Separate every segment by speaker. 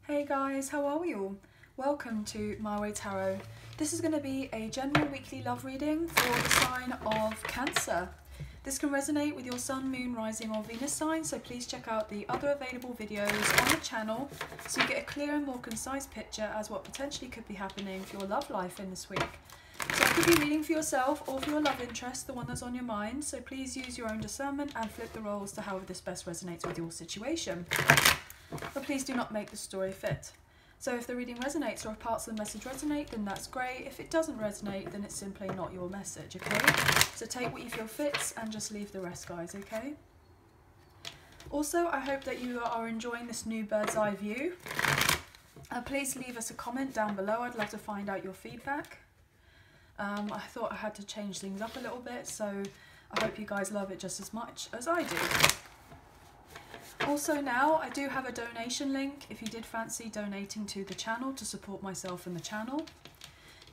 Speaker 1: Hey guys, how are we all? Welcome to My Way Tarot. This is going to be a general weekly love reading for the sign of Cancer. This can resonate with your Sun, Moon, Rising or Venus sign, so please check out the other available videos on the channel so you get a clearer and more concise picture as what potentially could be happening for your love life in this week. So it could be reading for yourself or for your love interest, the one that's on your mind, so please use your own discernment and flip the roles to however this best resonates with your situation. But please do not make the story fit. So if the reading resonates or if parts of the message resonate, then that's great. If it doesn't resonate, then it's simply not your message, okay? So take what you feel fits and just leave the rest, guys, okay? Also, I hope that you are enjoying this new bird's eye view. Please leave us a comment down below. I'd love to find out your feedback. I thought I had to change things up a little bit, so I hope you guys love it just as much as I do. Also now, I do have a donation link if you did fancy donating to the channel to support myself and the channel.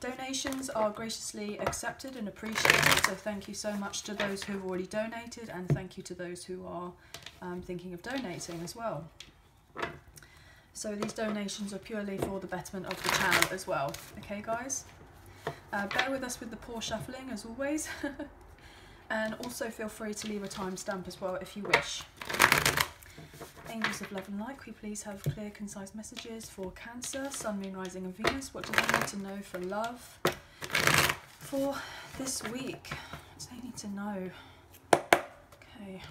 Speaker 1: Donations are graciously accepted and appreciated, so thank you so much to those who have already donated and thank you to those who are thinking of donating as well. So these donations are purely for the betterment of the channel as well. Okay guys? Bear with us with the poor shuffling as always. And also feel free to leave a timestamp as well if you wish. Angels of love and light, could we please have clear, concise messages for Cancer, Sun, Moon, Rising and Venus? What do they need to know for love for this week? What do they need to know? Okay.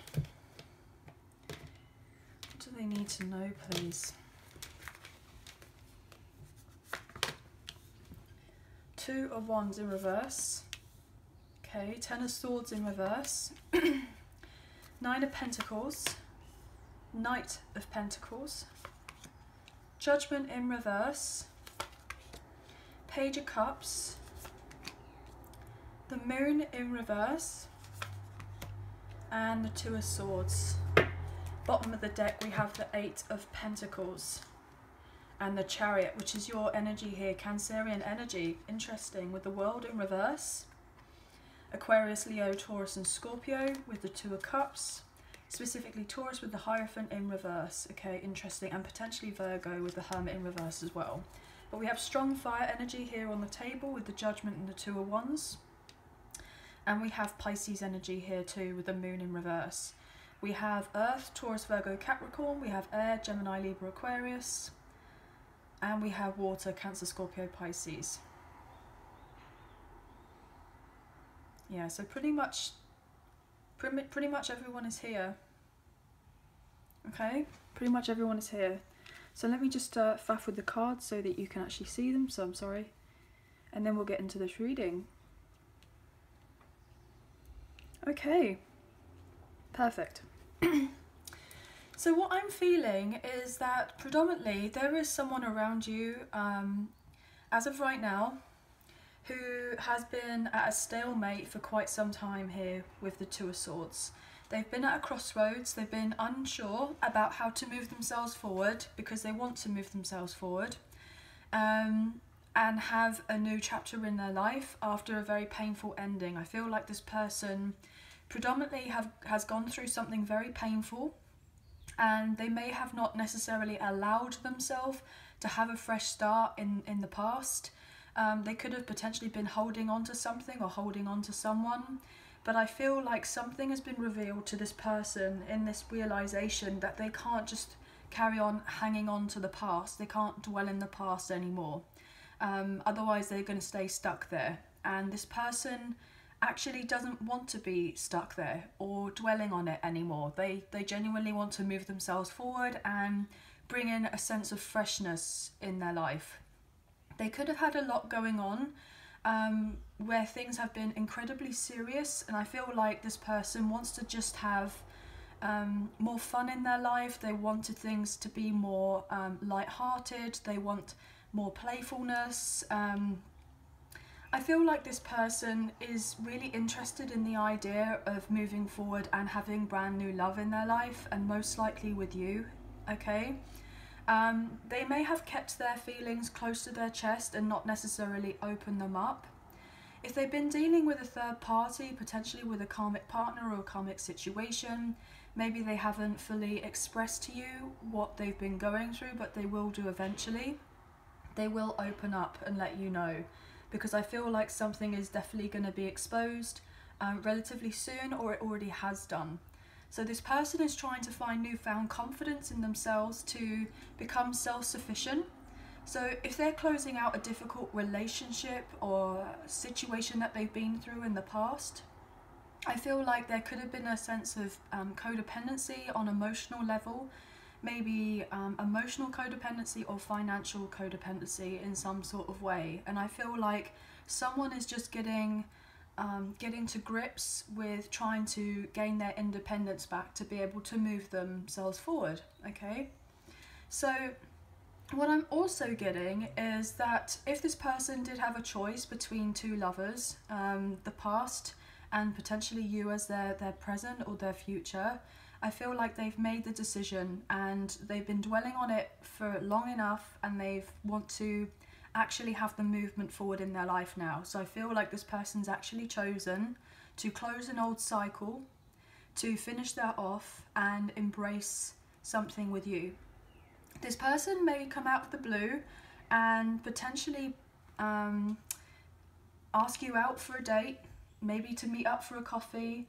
Speaker 1: What do they need to know, please? Two of Wands in reverse. Okay, Ten of Swords in reverse. Nine of Pentacles. Knight of Pentacles, Judgment in reverse, Page of Cups, the Moon in reverse, and the Two of Swords. Bottom of the deck we have the Eight of Pentacles and the Chariot, which is your energy here, Cancerian energy. Interesting, with the World in reverse, Aquarius, Leo, Taurus and Scorpio with the Two of Cups. Specifically Taurus with the Hierophant in reverse. Okay, interesting. And potentially Virgo with the Hermit in reverse as well. But we have strong fire energy here on the table with the Judgment and the Two of Wands. And we have Pisces energy here too with the Moon in reverse. We have Earth, Taurus, Virgo, Capricorn. We have Air, Gemini, Libra, Aquarius. And we have Water, Cancer, Scorpio, Pisces. Yeah, so pretty much everyone is here. Okay, pretty much everyone is here. So let me just faff with the cards so that you can actually see them, so I'm sorry. And then we'll get into this reading. Okay, perfect. So what I'm feeling is that predominantly there is someone around you as of right now who has been at a stalemate for quite some time here with the Two of Swords. They've been at a crossroads, they've been unsure about how to move themselves forward because they want to move themselves forward and have a new chapter in their life after a very painful ending. I feel like this person predominantly has gone through something very painful and they may have not necessarily allowed themselves to have a fresh start in the past. They could have potentially been holding on to something or holding on to someone, but I feel like something has been revealed to this person in this realization that they can't just carry on hanging on to the past. They can't dwell in the past anymore. Otherwise they're going to stay stuck there. And this person actually doesn't want to be stuck there or dwelling on it anymore. They genuinely want to move themselves forward and bring in a sense of freshness in their life. They could have had a lot going on where things have been incredibly serious, and I feel like this person wants to just have more fun in their life. They wanted things to be more light-hearted. They want more playfulness. I feel like this person is really interested in the idea of moving forward and having brand new love in their life, and most likely with you, okay? They may have kept their feelings close to their chest and not necessarily open them up. If they've been dealing with a third party, potentially with a karmic partner or a karmic situation, maybe they haven't fully expressed to you what they've been going through, but they will do eventually. They will open up and let you know, because I feel like something is definitely going to be exposed relatively soon, or it already has done. So this person is trying to find newfound confidence in themselves to become self-sufficient. So if they're closing out a difficult relationship or situation that they've been through in the past, I feel like there could have been a sense of codependency on emotional level, maybe emotional codependency or financial codependency in some sort of way. And I feel like someone is just getting to grips with trying to gain their independence back to be able to move themselves forward. Okay, so what I'm also getting is that if this person did have a choice between two lovers, the past and potentially you as their present or their future, I feel like they've made the decision and they've been dwelling on it for long enough, and they want to actually have the movement forward in their life now. So I feel like this person's actually chosen to close an old cycle, to finish that off and embrace something with you. This person may come out of the blue and potentially ask you out for a date, maybe to meet up for a coffee,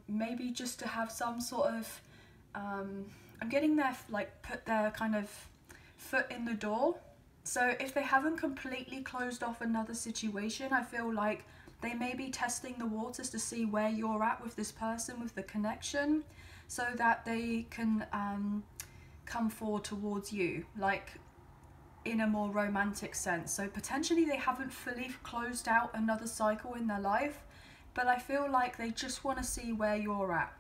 Speaker 1: maybe just to have some sort of, I'm getting their, like, put their kind of foot in the door. So if they haven't completely closed off another situation, I feel like they may be testing the waters to see where you're at with this person, with the connection, so that they can come forward towards you, like in a more romantic sense. So potentially they haven't fully closed out another cycle in their life, but I feel like they just want to see where you're at.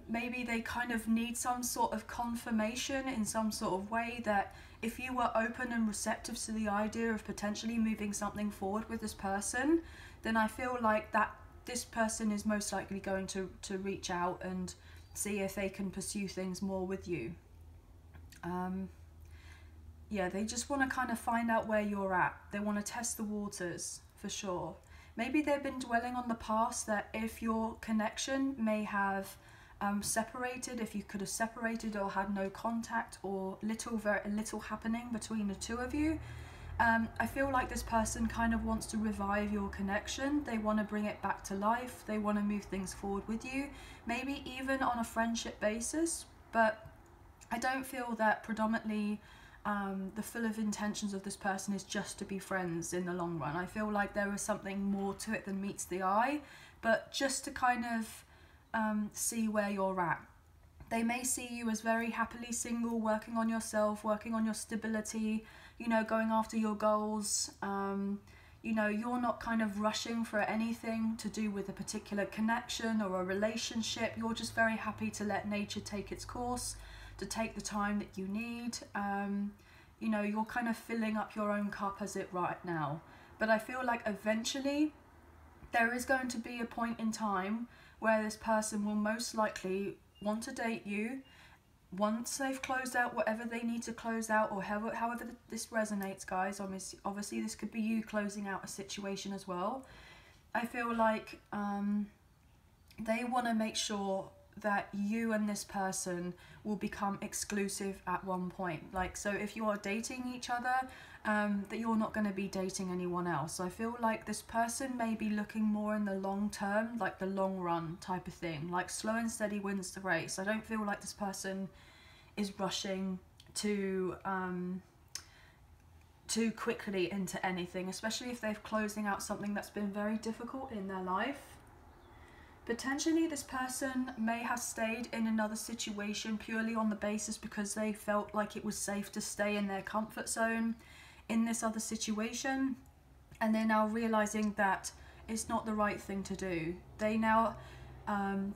Speaker 1: Maybe they kind of need some sort of confirmation in some sort of way that if you were open and receptive to the idea of potentially moving something forward with this person, then I feel like that this person is most likely going to reach out and see if they can pursue things more with you. Yeah, they just want to kind of find out where you're at. They want to test the waters for sure. Maybe they've been dwelling on the past, that if your connection may have separated, if you could have separated or had no contact or very little happening between the two of you. I feel like this person kind of wants to revive your connection. They want to bring it back to life. They want to move things forward with you, maybe even on a friendship basis. But I don't feel that predominantly the full of intentions of this person is just to be friends in the long run. I feel like there is something more to it than meets the eye, but just to kind of see where you're at. They may see you as very happily single, working on yourself, working on your stability, you know, going after your goals. You know, you're not kind of rushing for anything to do with a particular connection or a relationship. You're just very happy to let nature take its course, to take the time that you need. You know, you're kind of filling up your own cup as it right now. But I feel like eventually there is going to be a point in time where this person will most likely want to date you once they've closed out whatever they need to close out, or however this resonates, guys. Obviously this could be you closing out a situation as well. I feel like they want to make sure that you and this person will become exclusive at one point. Like, so if you are dating each other, that you're not going to be dating anyone else. So I feel like this person may be looking more in the long term, like the long run type of thing, like slow and steady wins the race. I don't feel like this person is rushing too quickly into anything, especially if they're closing out something that's been very difficult in their life. Potentially this person may have stayed in another situation purely on the basis because they felt like it was safe to stay in their comfort zone in this other situation, and they're now realizing that it's not the right thing to do. They now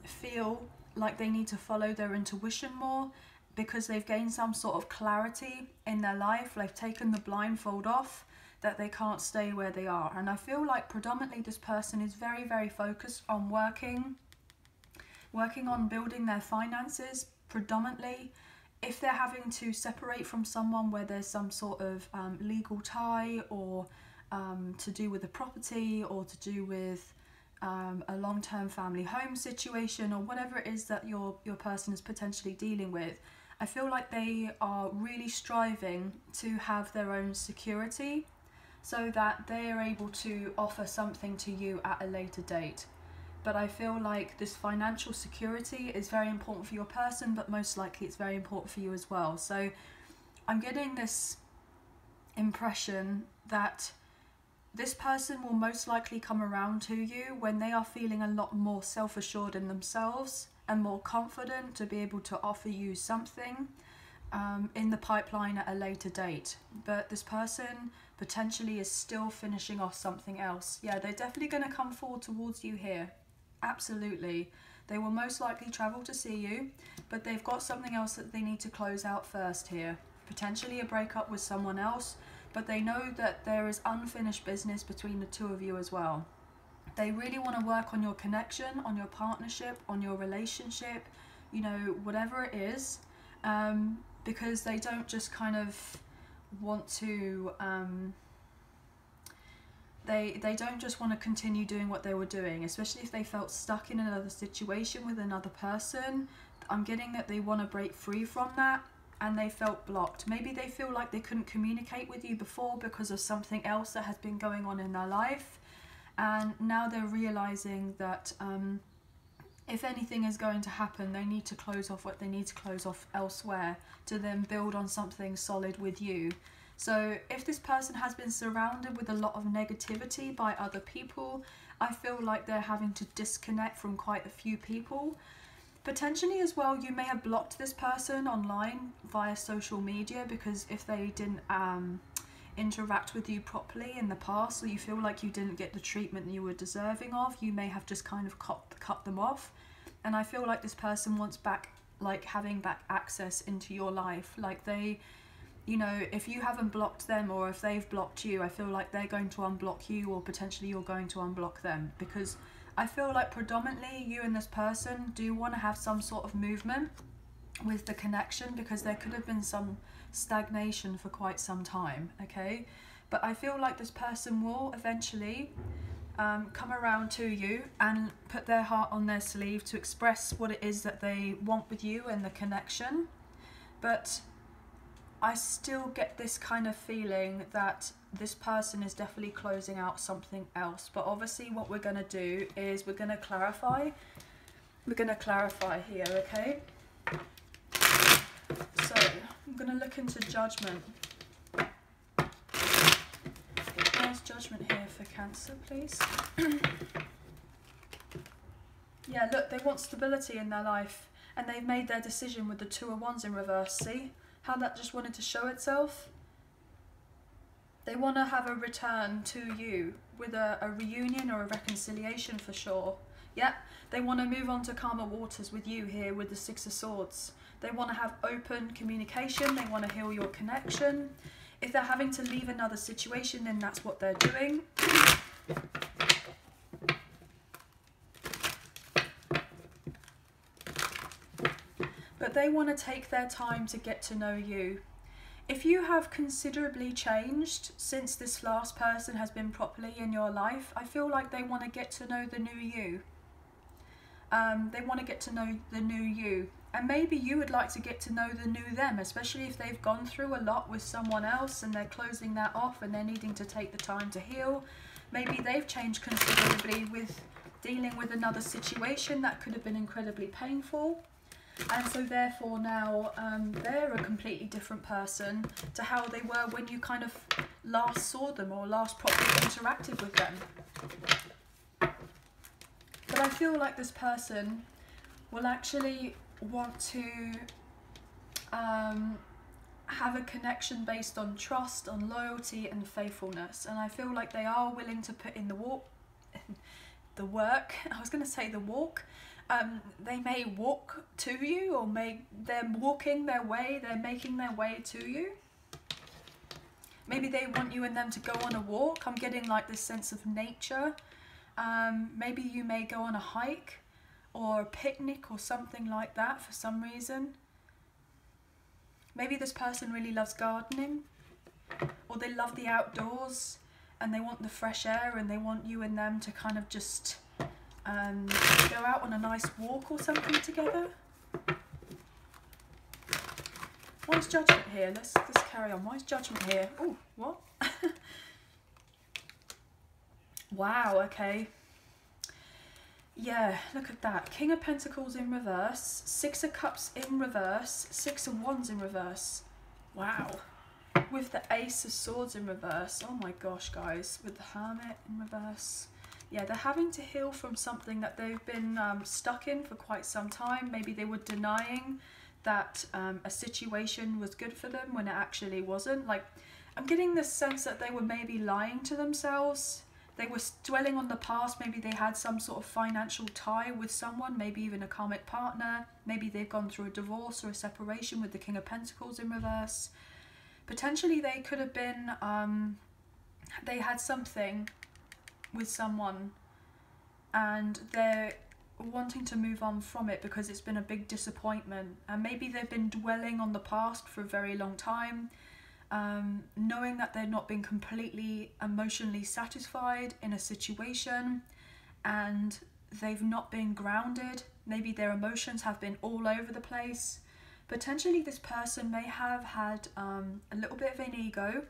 Speaker 1: feel like they need to follow their intuition more because they've gained some sort of clarity in their life. They've taken the blindfold off, that they can't stay where they are. And I feel like predominantly this person is very, very focused on working on building their finances predominantly. If they're having to separate from someone where there's some sort of legal tie or to do with a property, or to do with a long-term family home situation, or whatever it is that your person is potentially dealing with. I feel like they are really striving to have their own security so that they are able to offer something to you at a later date. But I feel like this financial security is very important for your person, but most likely it's very important for you as well. So I'm getting this impression that this person will most likely come around to you when they are feeling a lot more self-assured in themselves and more confident to be able to offer you something in the pipeline at a later date. But this person potentially is still finishing off something else. Yeah, they're definitely going to come forward towards you here. Absolutely. They will most likely travel to see you, but they've got something else that they need to close out first here. Potentially a breakup with someone else, but they know that there is unfinished business between the two of you as well. They really want to work on your connection, on your partnership, on your relationship, you know, whatever it is, because they don't just kind of want to, they don't just want to continue doing what they were doing, especially if they felt stuck in another situation with another person. I'm getting that they want to break free from that, and they felt blocked. Maybe they feel like they couldn't communicate with you before because of something else that has been going on in their life, and now they're realizing that if anything is going to happen, they need to close off what they need to close off elsewhere to then build on something solid with you. So if this person has been surrounded with a lot of negativity by other people, I feel like they're having to disconnect from quite a few people. Potentially as well, you may have blocked this person online via social media, because if they didn't interact with you properly in the past, or you feel like you didn't get the treatment you were deserving of, you may have just kind of cut them off. And I feel like this person wants back, like having back access into your life. Like they, you know, if you haven't blocked them, or if they've blocked you, I feel like they're going to unblock you, or potentially you're going to unblock them, because I feel like predominantly you and this person do want to have some sort of movement with the connection, because there could have been some stagnation for quite some time, okay? But I feel like this person will eventually come around to you and put their heart on their sleeve to express what it is that they want with you and the connection. But I still get this kind of feeling that this person is definitely closing out something else. But obviously what we're going to do is we're going to clarify. We're going to clarify here, okay? So I'm going to look into judgment. Where's judgment here for Cancer, please? Yeah, look, they want stability in their life, and they've made their decision with the Two of Wands in reverse. See how that just wanted to show itself? They want to have a return to you with a reunion or a reconciliation for sure. Yeah, they want to move on to calmer waters with you here with the Six of Swords. They want to have open communication. They want to heal your connection. If they're having to leave another situation, then that's what they're doing. But they want to take their time to get to know you. If you have considerably changed since this last person has been properly in your life, I feel like they want to get to know the new you. They want to get to know the new you. And maybe you would like to get to know the new them, especially if they've gone through a lot with someone else and they're closing that off and they're needing to take the time to heal. Maybe they've changed considerably with dealing with another situation that could have been incredibly painful. And so therefore now they're a completely different person to how they were when you kind of last saw them or last properly interacted with them. But I feel like this person will actually want to have a connection based on trust, on loyalty and faithfulness. And I feel like they are willing to put in the work. I was going to say the walk. They may walk to you, or they're walking their way, they're making their way to you. Maybe they want you and them to go on a walk. I'm getting like this sense of nature. Maybe you may go on a hike or a picnic or something like that for some reason. Maybe this person really loves gardening, or they love the outdoors, and they want the fresh air, and they want you and them to kind of just go out on a nice walk or something together. Why is judgment here? Let's carry on. Why is judgment here? Oh, what? Wow, okay. Yeah, look at that. King of Pentacles in reverse, Six of Cups in reverse, Six of Wands in reverse. Wow. With the Ace of Swords in reverse. Oh my gosh, guys. With the Hermit in reverse. Yeah, they're having to heal from something that they've been stuck in for quite some time. Maybe they were denying that a situation was good for them when it actually wasn't. Like, I'm getting this sense that they were maybe lying to themselves. They were dwelling on the past. Maybe they had some sort of financial tie with someone, maybe even a karmic partner. Maybe they've gone through a divorce or a separation with the King of Pentacles in reverse. Potentially they could have been, they had something with someone and they're wanting to move on from it because it's been a big disappointment. And maybe they've been dwelling on the past for a very long time, knowing that they've not been completely emotionally satisfied in a situation, and they've not been grounded. Maybe their emotions have been all over the place. Potentially this person may have had a little bit of an ego,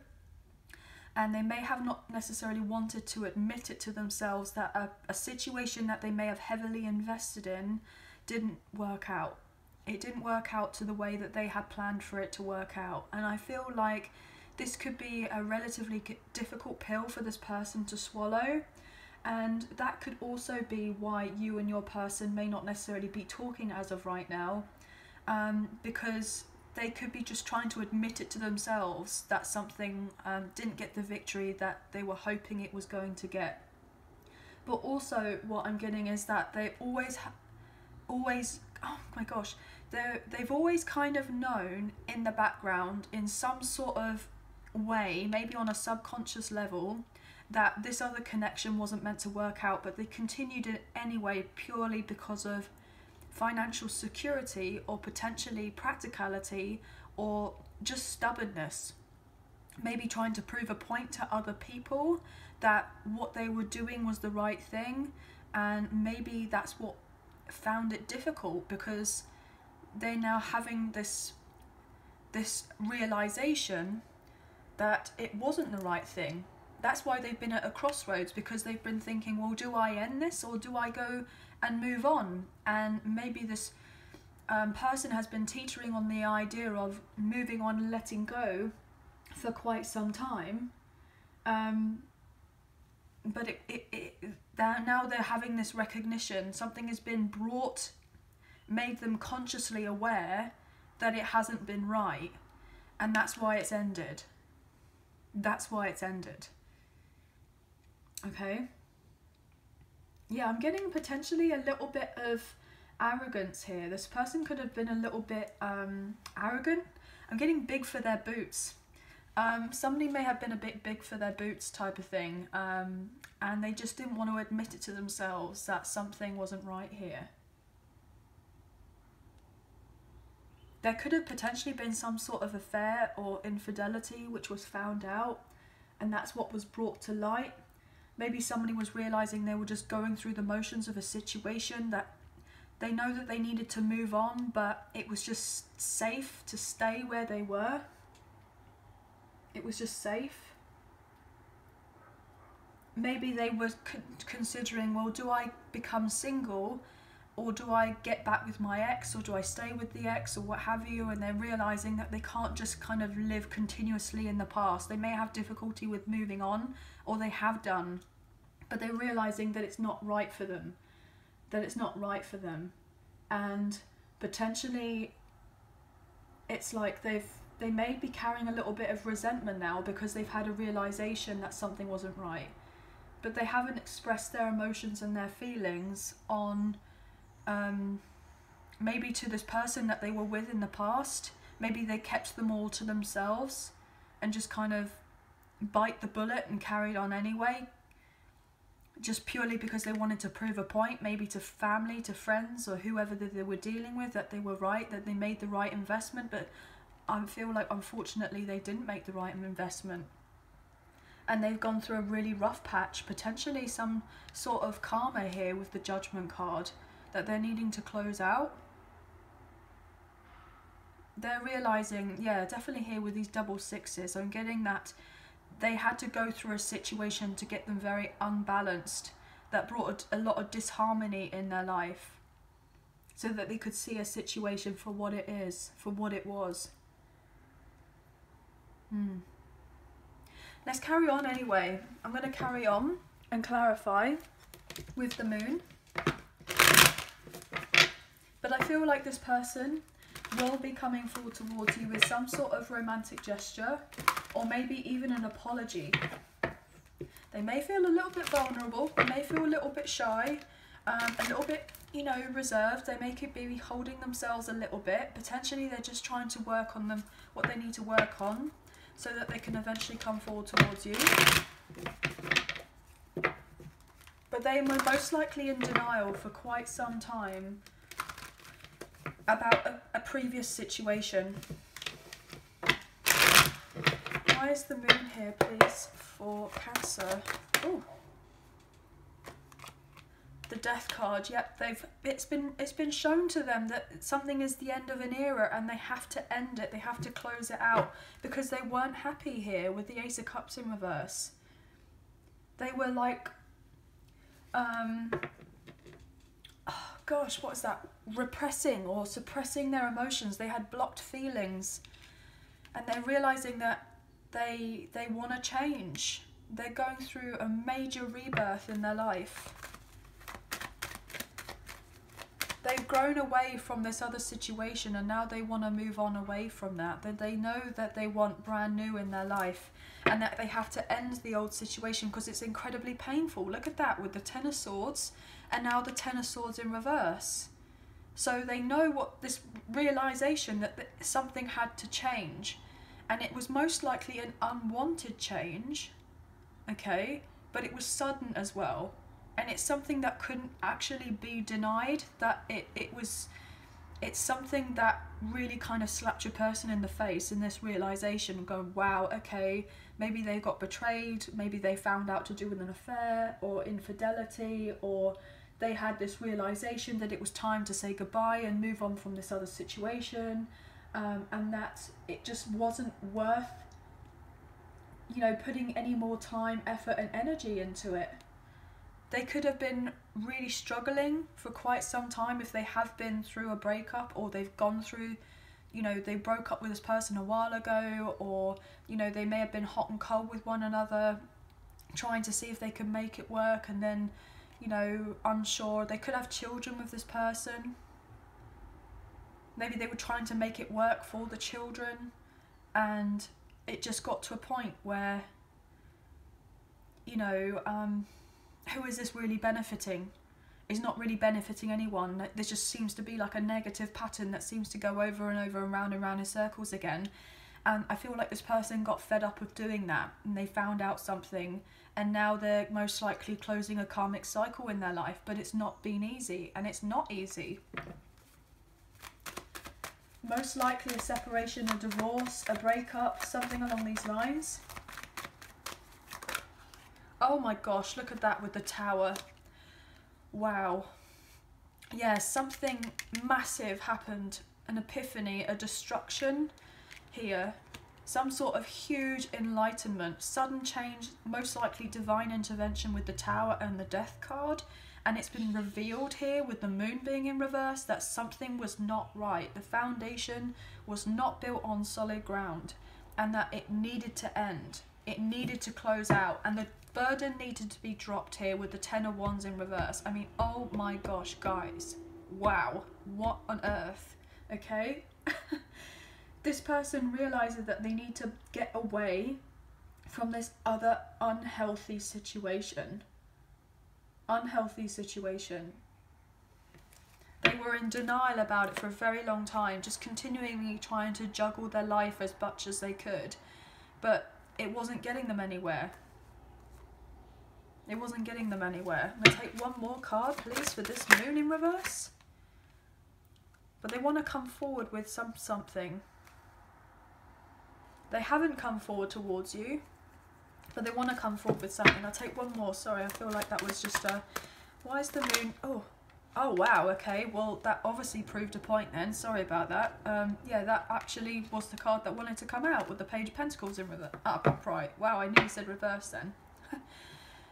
Speaker 1: and they may have not necessarily wanted to admit it to themselves that a situation that they may have heavily invested in didn't work out. It didn't work out to the way that they had planned for it to work out. And I feel like this could be a relatively difficult pill for this person to swallow. And that could also be why you and your person may not necessarily be talking as of right now, because they could be just trying to admit it to themselves that something didn't get the victory that they were hoping it was going to get. But also what I'm getting is that they always, oh my gosh, they've always kind of known in the background in some sort of way, maybe on a subconscious level, that this other connection wasn't meant to work out, but they continued it anyway purely because of financial security or potentially practicality or just stubbornness. Maybe trying to prove a point to other people that what they were doing was the right thing, and maybe that's what found it difficult, because they're now having this realization that it wasn't the right thing. That's why they've been at a crossroads, because they've been thinking, well, do I end this or do I go and move on? And maybe this person has been teetering on the idea of moving on and letting go for quite some time, but now they're having this recognition. Something has been brought, made them consciously aware that it hasn't been right, and that's why it's ended. That's why it's ended. Okay. Yeah, I'm getting potentially a little bit of arrogance here. This person could have been a little bit arrogant. I'm getting big for their boots. Somebody may have been a bit big for their boots type of thing, and they just didn't want to admit it to themselves that something wasn't right here. There could have potentially been some sort of affair or infidelity which was found out, and that's what was brought to light. Maybe somebody was realizing they were just going through the motions of a situation, that they know that they needed to move on, but it was just safe to stay where they were. It was just safe. Maybe they were considering, well, do I become single, or do I get back with my ex, or do I stay with the ex, or what have you? And they're realizing that they can't just kind of live continuously in the past. They may have difficulty with moving on, or they have done, but they're realizing that it's not right for them, and potentially it's like they may be carrying a little bit of resentment now because they've had a realization that something wasn't right, but they haven't expressed their emotions and their feelings on maybe to this person that they were with in the past. Maybe they kept them all to themselves and just kind of bite the bullet and carried on anyway, just purely because they wanted to prove a point, maybe to family, to friends, or whoever that they were dealing with, that they were right, that they made the right investment. But I feel like unfortunately they didn't make the right investment. and they've gone through a really rough patch, potentially some sort of karma here with the Judgment card that they're needing to close out. They're realizing, yeah, definitely here with these double sixes, I'm getting that they had to go through a situation to get them very unbalanced, that brought a lot of disharmony in their life, so that they could see a situation for what it is, for what it was. Let's carry on anyway. I'm going to carry on and clarify with the moon. But I feel like this person will be coming forward towards you with some sort of romantic gesture, or maybe even an apology. They may feel a little bit vulnerable, they may feel a little bit shy, a little bit, you know, reserved. They may be holding themselves a little bit. Potentially they're just trying to work on what they need to work on, so that they can eventually come forward towards you. But they were most likely in denial for quite some time about a previous situation. Why is the moon here, please, for Cancer? Oh, the Death card. Yep, it's been shown to them that something is the end of an era, and they have to end it. They have to close it out, because they weren't happy here with the Ace of Cups in reverse. They were like, oh gosh, what is that? Repressing or suppressing their emotions. They had blocked feelings, and they're realizing that they want to change. They're going through a major rebirth in their life. They've grown away from this other situation, and now they want to move on away from that. That they know that they want brand new in their life, and that they have to end the old situation because it's incredibly painful. Look at that with the Ten of Swords, and now the Ten of Swords in reverse. So they know what this realization that something had to change, and it was most likely an unwanted change, okay, but it was sudden as well. And it's something that couldn't actually be denied, that it's something that really kind of slapped your person in the face in this realization, going, wow, okay, maybe they got betrayed, maybe they found out to do with an affair or infidelity, or they had this realization that it was time to say goodbye and move on from this other situation, and that it just wasn't worth, you know, putting any more time, effort and energy into it. They could have been really struggling for quite some time if they have been through a breakup, or they've gone through, you know, they broke up with this person a while ago, or, you know, they may have been hot and cold with one another, trying to see if they can make it work, and then, you know, unsure. They could have children with this person. Maybe they were trying to make it work for the children, and it just got to a point where, you know, who is this really benefiting? It's not really benefiting anyone. There just seems to be like a negative pattern that seems to go over and over and round in circles again. And I feel like this person got fed up of doing that, and they found out something, and now they're most likely closing a karmic cycle in their life. But it's not been easy, and it's not easy. Most likely a separation, a divorce, a breakup, something along these lines. Oh my gosh, look at that with the Tower. Wow. Yeah, something massive happened. An epiphany, a destruction here. Some sort of huge enlightenment, sudden change, most likely divine intervention with the Tower and the Death card. And it's been revealed here with the Moon being in reverse that something was not right. The foundation was not built on solid ground, and that it needed to end. It needed to close out, and the burden needed to be dropped here with the Ten of Wands in reverse. I mean, oh my gosh, guys. Wow. What on earth? Okay? This person realizes that they need to get away from this other unhealthy situation. Unhealthy situation. They were in denial about it for a very long time, just continually trying to juggle their life as much as they could. But it wasn't getting them anywhere. It wasn't getting them anywhere. I'm going to take one more card, please, for this Moon in reverse. But they want to come forward with something. They haven't come forward towards you. but they want to come forward with something. I'll take one more. Sorry, I feel like that was just a... Why is the moon... Oh wow, okay, well that obviously proved a point then, sorry about that. Yeah, that actually was the card that wanted to come out with the Page of Pentacles in upright. Wow, I nearly said reverse then.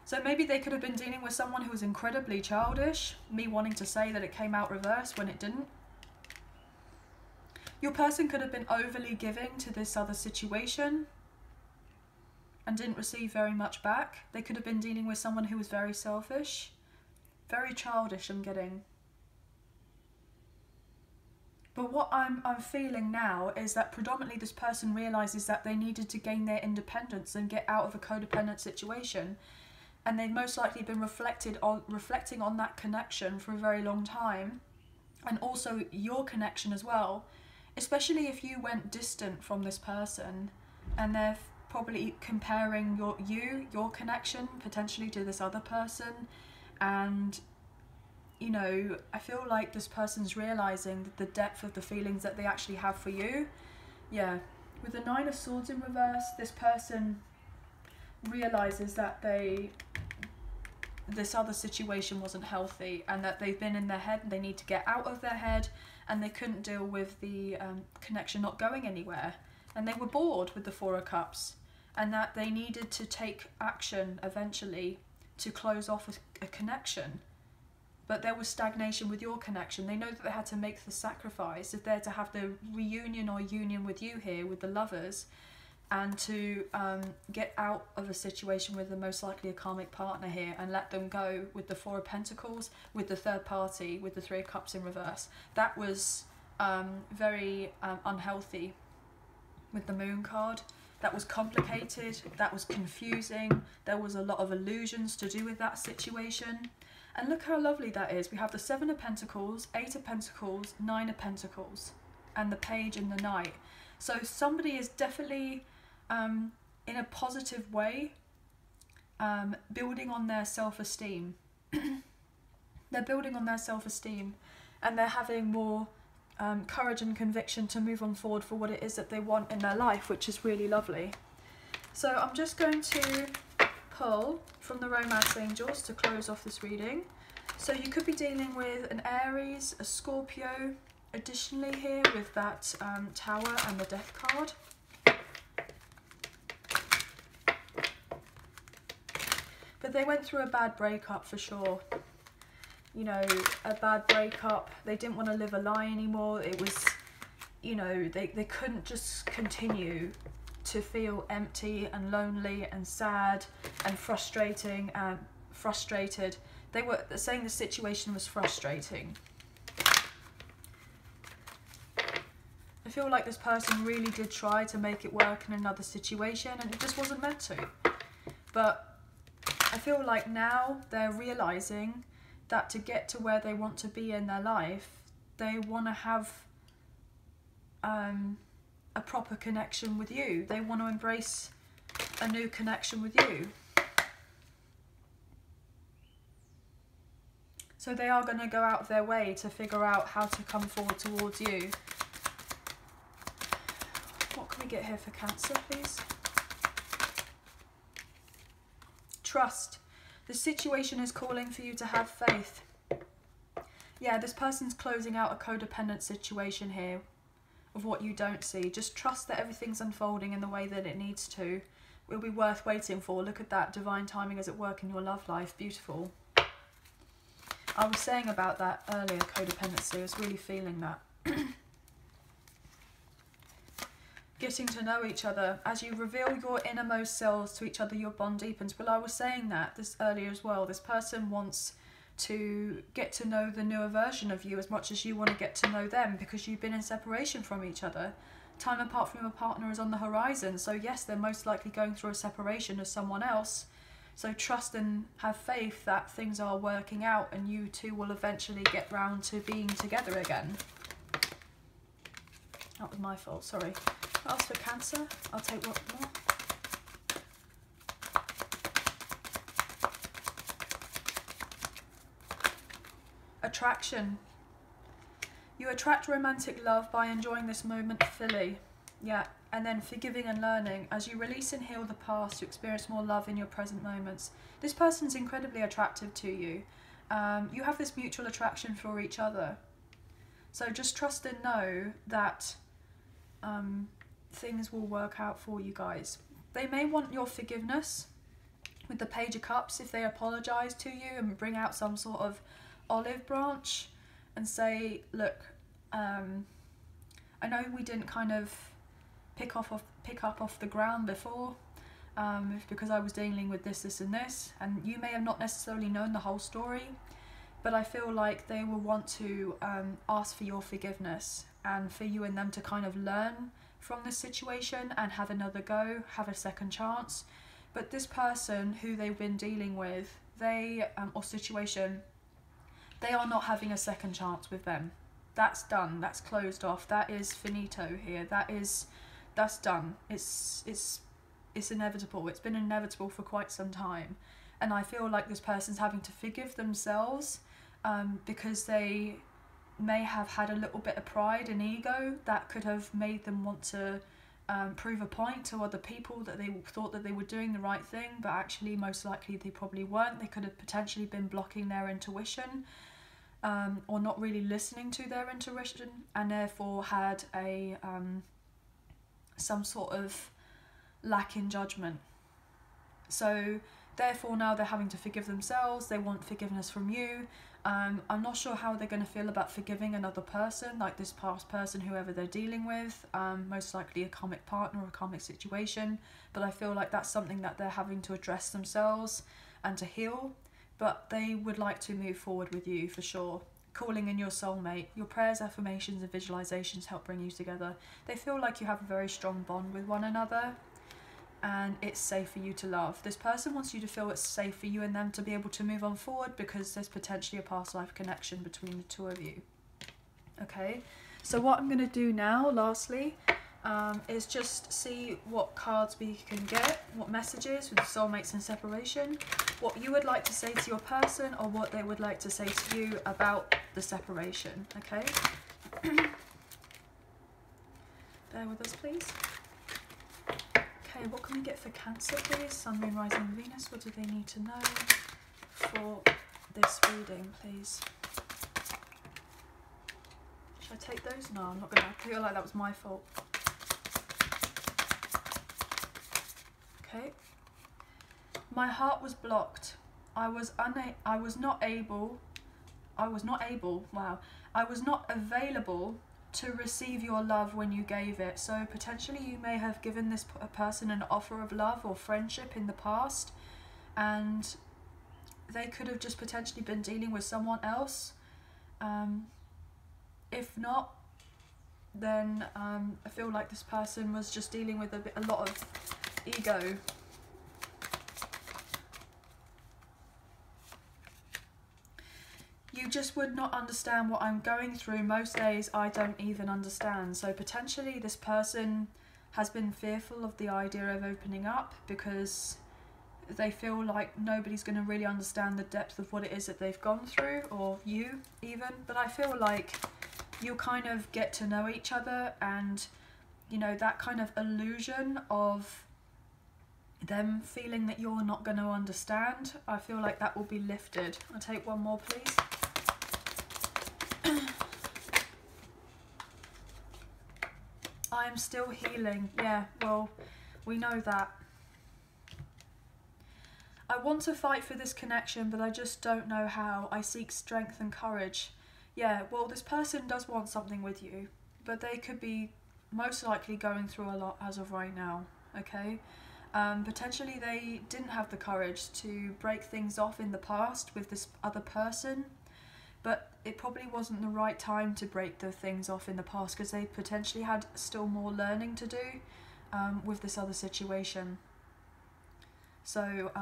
Speaker 1: So maybe they could have been dealing with someone who was incredibly childish, me wanting to say that it came out reverse when it didn't. Your person could have been overly giving to this other situation and didn't receive very much back. They could have been dealing with someone who was very selfish. Very childish, I'm getting. But what I'm feeling now is that predominantly this person realises that they needed to gain their independence and get out of a codependent situation. And they've most likely been reflecting on that connection for a very long time. And also your connection as well. Especially if you went distant from this person and they're probably comparing your connection potentially to this other person. And, you know, I feel like this person's realising the depth of the feelings that they actually have for you. Yeah, with the Nine of Swords in reverse, this person realises that this other situation wasn't healthy and that they've been in their head and they need to get out of their head, and they couldn't deal with the connection not going anywhere. And they were bored with the Four of Cups, and that they needed to take action eventually to close off a connection. But there was stagnation with your connection. They know that they had to make the sacrifice if they're to have the reunion or union with you here, with the lovers, and to get out of a situation with the most likely a karmic partner here and let them go with the Four of Pentacles, with the third party, with the Three of Cups in reverse. That was very unhealthy with the Moon card. That was complicated, that was confusing, there was a lot of illusions to do with that situation. And look how lovely that is. We have the Seven of Pentacles, Eight of Pentacles, Nine of Pentacles, and the Page and the Knight. So somebody is definitely, in a positive way, building on their self-esteem. They're building on their self-esteem, and they're having more courage and conviction to move on forward for what it is that they want in their life, which is really lovely. So I'm just going to pull from the Romance Angels to close off this reading. So you could be dealing with an Aries, a Scorpio, additionally here with that Tower and the Death card. But they went through a bad breakup for sure. You know, a bad breakup. They didn't want to live a lie anymore. It was, you know, they couldn't just continue to feel empty and lonely and sad and frustrated. They were saying the situation was frustrating. I feel like this person really did try to make it work in another situation and it just wasn't meant to. But I feel like now they're realising that to get to where they want to be in their life, they want to have a proper connection with you. They want to embrace a new connection with you. So they are going to go out of their way to figure out how to come forward towards you. What can we get here for Cancer, please? Trust. The situation is calling for you to have faith. Yeah, this person's closing out a codependent situation here of what you don't see. Just trust that everything's unfolding in the way that it needs to. It will be worth waiting for. Look at that. Divine timing is at work in your love life. Beautiful. I was saying about that earlier, codependency. I was really feeling that. Getting to know each other. As you reveal your innermost selves to each other, your bond deepens. Well, I was saying that this earlier as well. This person wants to get to know the newer version of you as much as you want to get to know them, because you've been in separation from each other. Time apart from your partner is on the horizon. So yes, they're most likely going through a separation as someone else. So trust and have faith that things are working out and you two will eventually get round to being together again. That was my fault, sorry. What else for Cancer? I'll take one more. Attraction. You attract romantic love by enjoying this moment fully. Yeah, And then forgiving and learning. As you release and heal the past, you experience more love in your present moments. This person's incredibly attractive to you. You have this mutual attraction for each other. So just trust and know that things will work out for you guys. They may want your forgiveness with the Page of Cups if they apologise to you and bring out some sort of olive branch and say, look, I know we didn't kind of pick up off the ground before because I was dealing with this and this, and you may have not necessarily known the whole story, but I feel like they will want to ask for your forgiveness and for you and them to kind of learn from this situation and have another go, have a second chance. But this person who they've been dealing with, they or situation, they are not having a second chance with them. That's done. That's closed off. That is finito here. That's done. It's inevitable. It's been inevitable for quite some time, and I feel like this person's having to forgive themselves because they may have had a little bit of pride and ego that could have made them want to prove a point to other people that they thought that they were doing the right thing, but actually most likely they probably weren't. They could have potentially been blocking their intuition or not really listening to their intuition, and therefore had a some sort of lack in judgment. So therefore now they're having to forgive themselves. They want forgiveness from you. I'm not sure how they're going to feel about forgiving another person, like this past person, whoever they're dealing with, most likely a karmic partner or a karmic situation, but I feel like that's something that they're having to address themselves and to heal. But they would like to move forward with you for sure. Calling in your soulmate. Your prayers, affirmations and visualizations help bring you together. They feel like you have a very strong bond with one another and it's safe for you to love. This person wants you to feel it's safe for you and them to be able to move on forward because there's potentially a past life connection between the two of you. Okay, so what I'm going to do now, lastly, is just see what cards we can get, what messages with the Soulmates in Separation, what you would like to say to your person or what they would like to say to you about the separation, okay? Bear with us, please. Okay, what can we get for Cancer, please? Sun, Moon, Rising, Venus. What do they need to know for this reading, please? Should I take those? No, I'm not going to. I feel like that was my fault. Okay. My heart was blocked. I was not available to receive your love when you gave it. So potentially you may have given this person an offer of love or friendship in the past, and they could have just potentially been dealing with someone else. If not, then I feel like this person was just dealing with a lot of ego. You just would not understand what I'm going through. Most days I don't even understand. So potentially this person has been fearful of the idea of opening up because they feel like nobody's going to really understand the depth of what it is that they've gone through, or you even. But I feel like you'll kind of get to know each other, and you know, that kind of illusion of them feeling that you're not going to understand, I feel like that will be lifted. I'll take one more, please. I am still healing. Yeah, well, we know that. I want to fight for this connection, but I just don't know how. I seek strength and courage. Yeah, well, this person does want something with you, but they could be most likely going through a lot as of right now, okay? Potentially they didn't have the courage to break things off in the past with this other person, but it probably wasn't the right time to break the things off in the past because they potentially had still more learning to do with this other situation. So,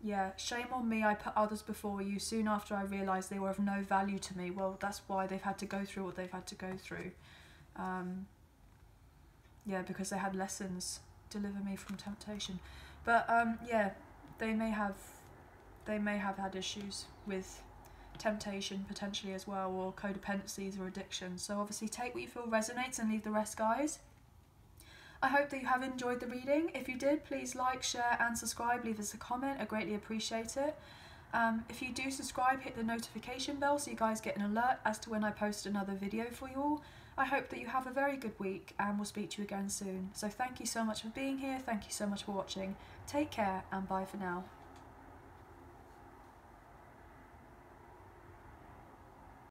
Speaker 1: yeah, shame on me, I put others before you soon after I realised they were of no value to me. Well, that's why they've had to go through what they've had to go through. Yeah, because they had lessons. Deliver me from temptation. But, yeah, they may have had issues with temptation potentially as well, or codependencies or addictions. So obviously take what you feel resonates and leave the rest, guys. I hope that you have enjoyed the reading. If you did, please like, share and subscribe. Leave us a comment. I greatly appreciate it. If you do subscribe, hit the notification bell so you guys get an alert as to when I post another video for you all. I hope that you have a very good week and we'll speak to you again soon. So thank you so much for being here. Thank you so much for watching. Take care and bye for now.